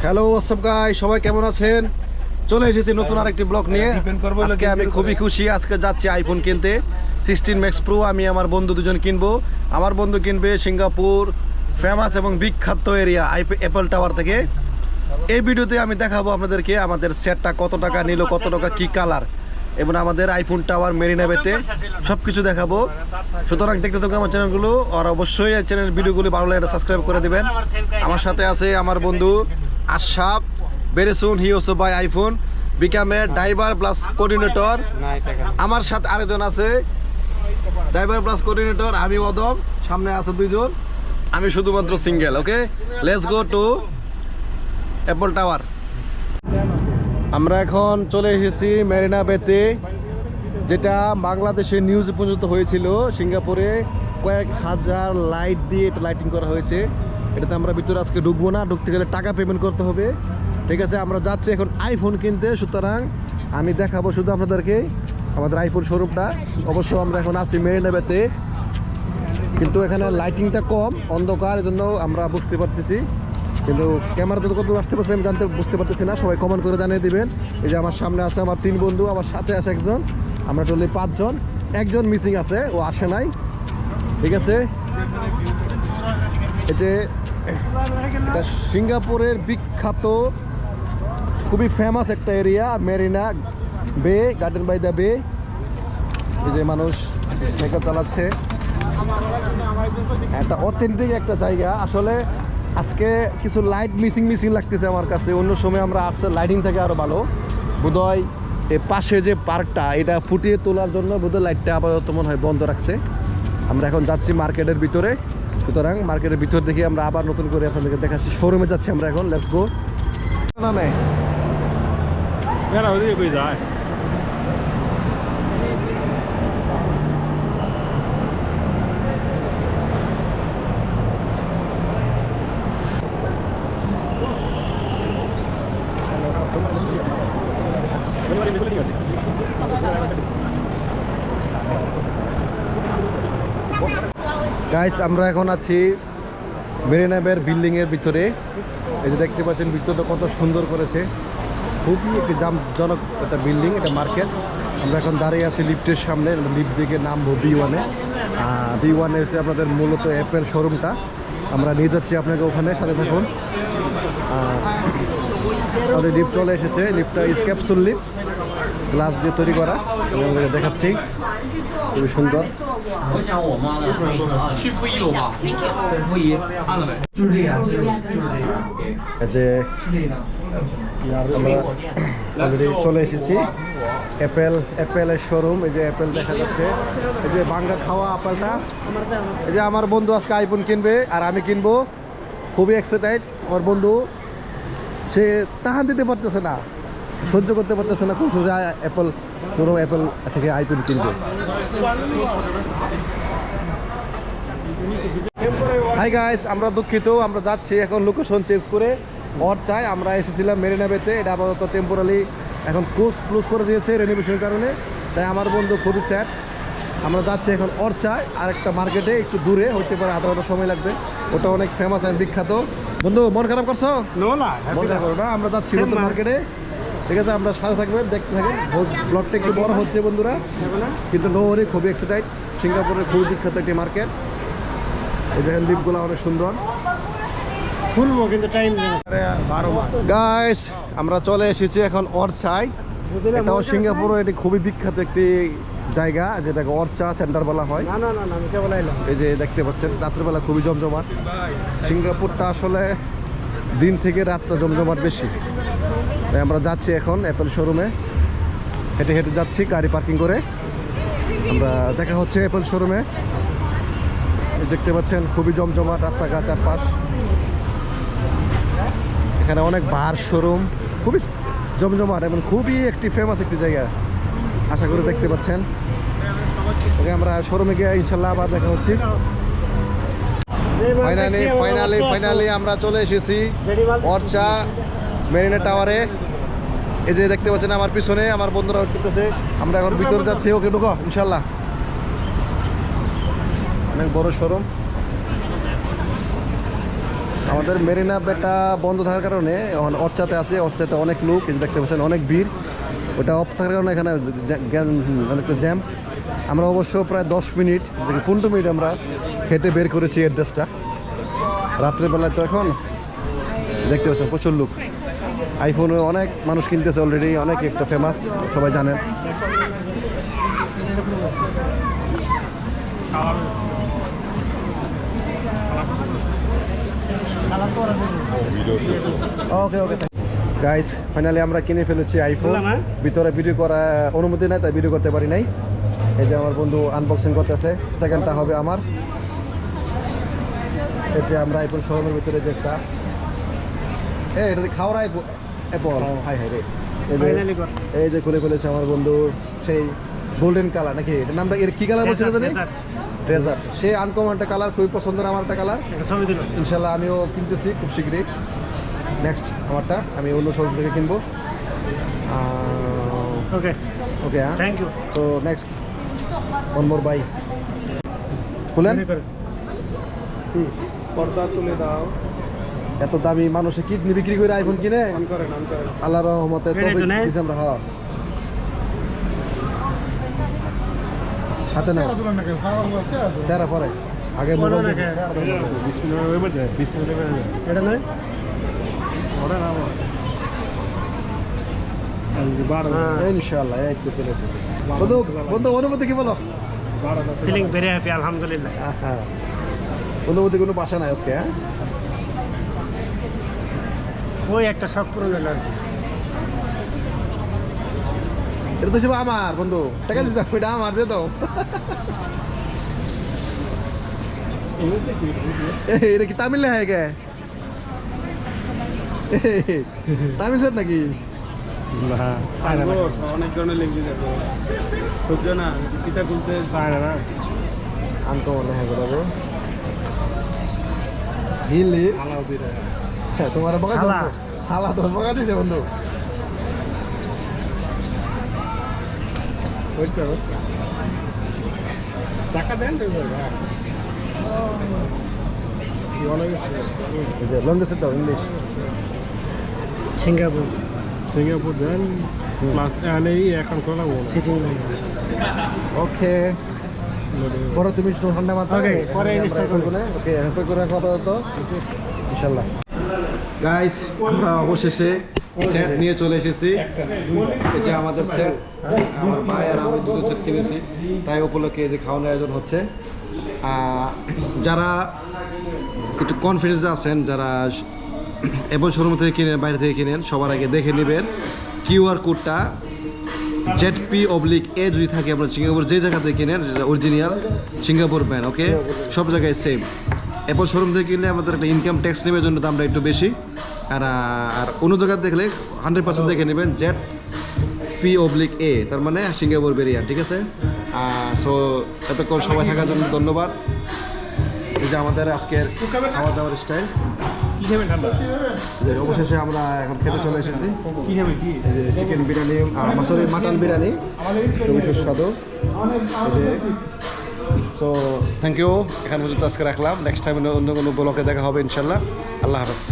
Hello WhatsApp guys, সবাই কেমন আছেন? চলে এসেছি নতুন আরেকটি ব্লগ নিয়ে। আজকে আমি খুবই খুশি, আজকে যাচ্ছি আইফোন কিনতে 16 ম্যাক্স প্রো। আমি আমার বন্ধু দুজন কিনবো। আমার বন্ধু কিনবে সিঙ্গাপুর ফেমাস এবং বিখ্যাত এরিয়া অ্যাপল টাওয়ার থেকে। এই ভিডিওতে আমি দেখাবো আপনাদেরকে আমাদের সেটটা কত টাকা নিল, কত টাকা কি কালার, এবং আমাদের আইফোন টাওয়ার মেরিনা বেতে সব কিছু দেখাবো। সুতরাং দেখতে থাকুন আমার চ্যানেলগুলো, আর অবশ্যই চ্যানেল ভিডিওগুলো ভালো লাগলে সাবস্ক্রাইব করে দেবেন। আমার সাথে আছে আমার বন্ধু Ashraf. Very soon he also by iPhone, become a driver plus coordinator. আমার সাথে আরেকজন আছে ড্রাইভার প্লাস কোঅর্ডিনেটর, আমি অদম। সামনে আছে দুইজন, আমি শুধুমাত্র single. Okay, let's go to Apple tower. আমরা এখন চলে এসেছি মেরিনা বেতে, যেটা বাংলাদেশের নিউজ পর্যন্ত হয়েছিল। সিঙ্গাপুরে কয়েক হাজার লাইট দিয়ে এটা লাইটিং করা হয়েছে। এটাতে আমরা ভিতরে আজকে ঢুকবো না, ঢুকতে গেলে টাকা পেমেন্ট করতে হবে। ঠিক আছে, আমরা যাচ্ছি এখন আইফোন কিনতে। সুতরাং আমি দেখাবো শুধু আপনাদেরকে আমাদের আইফোন শোরুমটা। অবশ্য আমরা এখন আছি মেরিনা বেতে, কিন্তু এখানে লাইটিংটা কম, অন্ধকার, এজন্য আমরা বুঝতে পারতেছি। কিন্তু ক্যামেরাতে কত আসতে পারছে আমি বুঝতে পারতেছি না। সবাই কমেন্ট করে জানিয়ে দিবেন। এই যে আমার সামনে আছে আমার 3 বন্ধু, আমার সাথে আছে একজন, আমরা টোটালি 5 জন। একজন মিসিং আছে, ও আসে নাই। ঠিক আছে, এই যে এটা সিঙ্গাপুরের বিখ্যাত খুবই ফেমাস একটা এরিয়া মেরিনা বে, গার্ডেন বাই দ্য বে। এই যে মানুষ সাইকেল চালাচ্ছে, একটা অথেন্টিক একটা জায়গা। আসলে আজকে কিছু লাইট মিসিং লাগতেছে আমার কাছে। অন্য সময় আমরা আসছে লাইটিং থেকে আরও ভালো। বোধহয় এই পাশে যে পার্কটা, এটা ফুটিয়ে তোলার জন্য বোধহয় লাইটটা আপাতত মনে হয় বন্ধ রাখছে। আমরা এখন যাচ্ছি মার্কেটের ভিতরে। সুতরাং মার্কেটের ভিতর থেকে আমরা আবার নতুন করে আপনাদেরকে দেখাচ্ছি। শোরুমে যাচ্ছি আমরা এখন, লেটস গো। না নাই গাইস, আমরা এখন আছি মেরিনা বের বিল্ডিংয়ের ভিতরে। এই যে দেখতে পাচ্ছেন ভিতরটা কত সুন্দর করেছে, খুবই একটি জামজনক একটা বিল্ডিং, এটা মার্কেট। আমরা এখন দাঁড়িয়ে আছি লিফটের সামনে, লিফট দিকে নামবো B1-এ। B1-এ এসে আপনাদের মূলত অ্যাপেল শোরুমটা, আমরা নিয়ে যাচ্ছি আপনাকে ওখানে, সাথে থাকুন। আমাদের লিফট চলে এসেছে, লিফটটা ক্যাপসুল লিফট, গ্লাস দিয়ে তৈরি করা। আমি আপনাদেরকে দেখাচ্ছি, খুবই সুন্দর। আমরা চলে এসেছি অ্যাপেলের শোরুম। এই যে অ্যাপেল দেখা যাচ্ছে, এই যে ভাঙ্গা খাওয়া আপেলটা। এই যে আমার বন্ধু আজকে আইফোন কিনবে আর আমি কিনবো, খুবই এক্সাইটেড। আমার বন্ধু সে তাহান দিতে পারতেছে না, সহ্য করতে পারতেছে না, খুব সোজা অ্যাপেল থেকে আইফোন কিনবে। হাই গাইস, আমরা দুঃখিত, আমরা যাচ্ছি এখন লোকেশন চেঞ্জ করে অর্চায়। আমরা এসেছিলাম মেরিনা বেতে, এটা আপাতত টেম্পোরারি এখন ক্লোজ করে দিয়েছে রেনোভেশনের কারণে। তাই আমার বন্ধু খুবই স্যাড। আমরা যাচ্ছি এখন অর্চায়, আর একটা মার্কেটে একটু দূরে, হইতে পারে আধা ঘন্টা সময় লাগবে। ওটা অনেক ফেমাস আর বিখ্যাত। বন্ধু মন খারাপ করছো? মন খারাপ করো না, আমরা যাচ্ছি নতুন মার্কেটে। ঠিক আছে, আমরা সাথে থাকবেন, দেখতে থাকেন। ব্লগটা একটু বড় হচ্ছে বন্ধুরা, কিন্তু নো ওয়ারি, খুবই এক্সাইটেড। সিঙ্গাপুরের খুবই বিখ্যাত একটি মার্কেট। এই দেখেন লিফটগুলো অনেক সুন্দর। গাইস, আমরা চলে এসেছি এখন অর্চায়। এটাও সিঙ্গাপুরে এটি খুবই বিখ্যাত একটি জায়গা, যেটাকে অর্চা সেন্টার বলা হয়। এই যে দেখতে পাচ্ছেন রাত্রেবেলা খুবই জমজমাট। সিঙ্গাপুরটা আসলে দিন থেকে রাতটা জমজমাট বেশি। তাই আমরা যাচ্ছি এখন অ্যাপেল শোরুমে, হেঁটে হেঁটে যাচ্ছি গাড়ি পার্কিং করে। আমরা দেখা হচ্ছে অ্যাপেল শোরুমে। দেখতে পাচ্ছেন খুবই জমজমাট রাস্তাঘাট, চারপাশ। এখানে অনেক বার শোরুম, খুবই জমজমাট এবং খুবই একটি ফেমাস একটি জায়গা। আশা করি দেখতে পাচ্ছেন। ওকে, আমরা শোরুমে গিয়ে ইনশাল্লাহ আবার দেখা হচ্ছে। ফাইনালি আমরা চলে এসেছি অর্চা মেরিনা টাওয়ারে। এই যে দেখতে পাচ্ছেন আমার পিছনে আমার বন্ধুরা উঠতেছে। আমরা এখন ভিতরে যাচ্ছি। ওকে, ঢুকো ইনশাল্লাহ। অনেক বড় শোরুম। আমাদের মেরিনা বেটা বন্ধ থাকার কারণে অর্চাতে আছে, অর্চাতে অনেক লোক, এই যে দেখতে পাচ্ছেন অনেক ভিড়। ওটা অফ থাকার কারণে এখানে অনেকটা জ্যাম। আমরা অবশ্য প্রায় 10 মিনিট থেকে 15 মিনিট আমরা হেঁটে বের করেছি অ্যাড্রেসটা। রাত্রেবেলায় তো এখন দেখতে পাচ্ছেন প্রচুর লোক। আইফোনে অনেক মানুষ কিনতেছে অলরেডি, অনেক একটা ফেমাস, সবাই জানেন। ওকে ওকে গাইস, ফাইনালি আমরা কিনে ফেলেছি আইফোন। ভিতরে ভিডিও করা অনুমতি নাই, তাই ভিডিও করতে পারি নাই। এই যে আমার বন্ধু আনবক্সিং করতেছে, সেকেন্ডটা হবে আমার। এই যে আমরা আইফোন শোরুমের ভিতরে যে একটা এটা খাওয়ার অ্যাপল, হাই হাই রে, এই যে খুলে ফেলেছে আমার বন্ধু। সেই গোল্ডেন কালার নাকি এটার নামটা, এর কি কালার বলছিল জানি? ডেজার্ট। সে আনকমন একটা কালার, খুবই পছন্দের আমার একটা কালার। ইনশাল্লাহ আমিও কিনতেছি খুব শীঘ্রই। নেক্সট আমারটা আমি অন্য শোরুম থেকে কিনবো। ওকে ওকে, হ্যাঁ, thank you. So next one more bye. খুলেন, পর্দা তুলে দাও। এত দামি মানুষে কিডনি বিক্রি করে আইফোন কিনে, আল্লাহর রহমতে আমরা হাতে না স্যারা পরে আগে ইনশাআল্লাহ এই তো চলে এসেছে। বন্ধু অনুভূতি কি বলো? ফিলিং ভেরি হ্যাপি, আলহামদুলিল্লাহ। হ্যাঁ, অনুভূতি কোনো বাসা নাই আজকে। হ্যাঁ, ওই একটা শখ পূরণ হলো। এটা তো সব আমার বন্ধু, টাকা দিস, ওইটা আমার দিয়ে দাও। এটা কি তামিল লেখা গে? তামিল স্যার নাকি? অনেক ধরনের ল্যাঙ্গুয়েজ আছে, সহ্য না কিতা বলতে চায় না। আনতো মনে হয় বলবো হিলি তোমার বকা হালা, তোমার বকা দিছে বন্ধু। টাকা দেন লন্ডন দাও ইংলিশ। সিঙ্গাপুর দেন প্লাস এখন করা সিটিং। ওকে, পরে তুমি ঠান্ডা মাথা পরে ওকে এখন করে রাখো আপাতত ইনশাল্লাহ। গাইস, আমরা অবশেষে সেট নিয়ে চলে এসেছি। এই যে আমাদের সেট, আমার ভাই আর আমি দুটো সেট কিনেছি, তাই উপলক্ষে এই যে খাওয়ানোর আয়োজন হচ্ছে। যারা একটু কনফিডেন্সে আছেন, যারা এবং শোরুম থেকে কিনেন, বাইরে থেকে কিনেন, সবার আগে দেখে নেবেন কিউআর কোডটা ZP/A যদি থাকে আপনার সিঙ্গাপুর যে জায়গা থেকে কিনেন, অরিজিনাল সিঙ্গাপুর ব্র্যান্ড, ওকে, সব জায়গায় সেম। এরপর শোরুম থেকে কিনলে আমাদের একটা ইনকাম ট্যাক্স নেবের জন্য দামটা একটু বেশি। আর অন্য জায়গায় দেখলে 100% দেখে নেবেন ZP/A, তার মানে সিঙ্গাপুর ভেরিয়েন্ট, ঠিক আছে? সো এতক্ষণ সবাই থাকার জন্য ধন্যবাদ। এই যে আমাদের আজকের খাওয়া দাওয়ার স্টাইল। অবশেষে আমরা এখন খেতে চলে এসেছি। Chicken biryani, sorry mutton biryani, খুবই সুস্বাদু। সো থ্যাংক ইউ, এখান পর্যন্ত আজকে রাখলাম। নেক্সট টাইম অন্য কোনো ব্লগে দেখা হবে ইনশাল্লাহ। আল্লাহ হাফেজ।